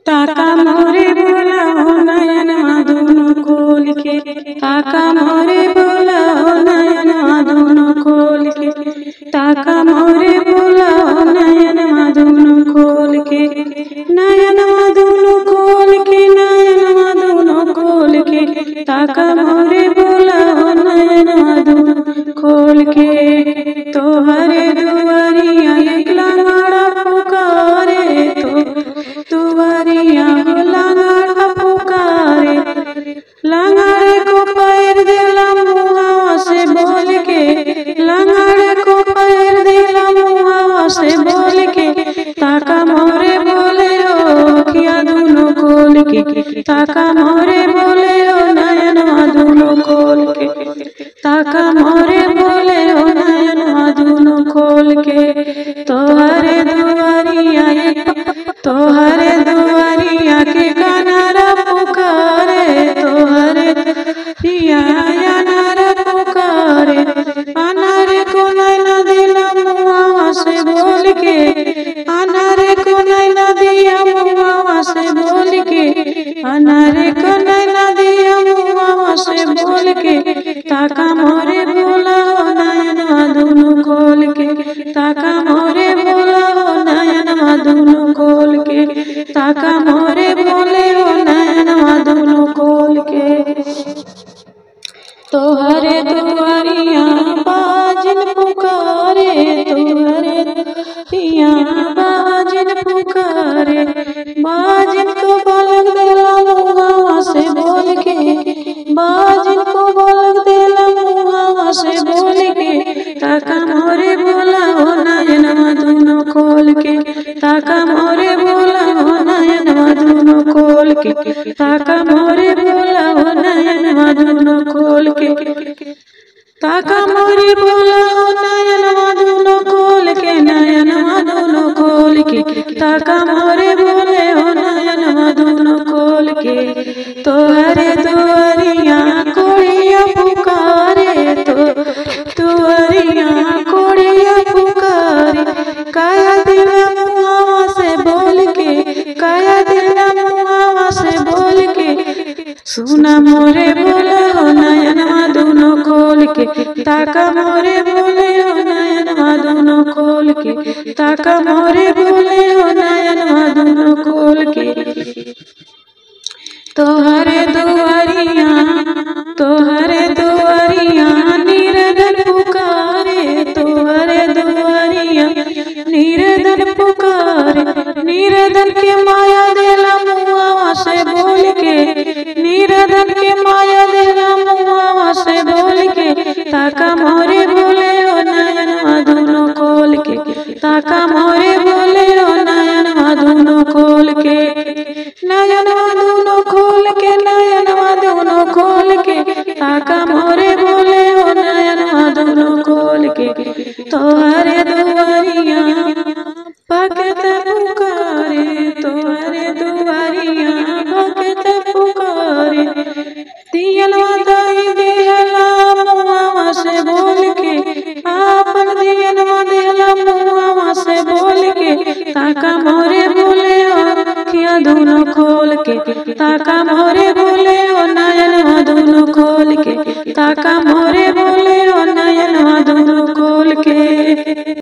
ताका मोरे बोला हो नयन दोनों खोल के, ताका मोरे बोला हो नयन दोनों खोल के, ताका मोरे बोला हो नयन दोनों खोल के, नयन दोनों खोल के, नयन दोनों खोल के, ताका मोरे बोला हो नयन दोनों खोल के। तोहरे दुआरिया एक लांगड़ा पुकारे, दुआरिया हो लांगड़ा पुकारे, लांगड़े को पैर दिला मुआ से बोल के, लांगड़े को पैर दिला मुआ से बोल के, ताका मोरे बोले हो किया दोनों खोल के, ताका मोरे बोले हो नयन दोनों खोल के, ताका मोरे बोले हो नयन दोनों खोल के। तोहरे दुआरिया तोहरे दुआरिया के कानारा पुकारे, तोहरे पिया नारा पुकारे, अनारे को नैना दिला मुआ से बोल के, अनारे को नैना दिया मुआ से बोल के, अनारे को नैना दिया मुआ से बोल के, ताका मोरे बोला हो नयन दोनों खोल के, ताका मोरे बोला हो नयन दोनों खोल के, ताका मोरे बोले हो नयन दोनों खोल के। तोहरे दुआरिया बाजिन पुकारे, तोहरे पिया बाजिन पुकारे, बाजिन को बोल देला मुआ से बोल के, बाजिन को बोल देला मुआ से बोल के, ताका मोरे बोला हो नयन दोनों खोल के, ताका मोरे बोला हो नयन दोनों खोल के, ताका मोरे बोला हो नयन दोनों खोल के, ताका मोरे बोला हो नयन दोनों खोल के, नयन दोनों खोल के, ताका मोरे बोले हो नयन दोनों खोल के। तोहरे दुआरिया कोड़िया पुकारे, दुआरिया कोड़िया पुकारे, काया दिला मुआ से बोल के, काया दिला मुआ से बोल के, सुना मोरे बोले हो नयन दोनों खोल के, ताका मोरे बोले हो नयन दोनों खोल के, ताका मोरे बोले हो नयन दोनों खोल के। तोहरे दुआरिया निरदन पुकारे, तोहरे दुआरिया निरदन पुकारे, निरदन के माया देला मुआ से बोल के, निरदन के माया देला मुआ से बोल के, ताका मोरे बोले हो नयन दोनों खोल के, ताका मोरे बोले हो नयन दोनों खोल के, नयन दोनों खोल के, नयन दोनों खोल के, ताका मोरे बोले हो नयन दोनों खोल के। तोहरे दुआरिया भगत पुकारे, तोहरे दुआरिया भगत पुकारे, दियलवा दाई देला मुआ से बोल के, आपन दियलवा देला मुआ से बोल के, ताका मोरे बोले हो किया दोनों खोल के, ताका मोरे बोले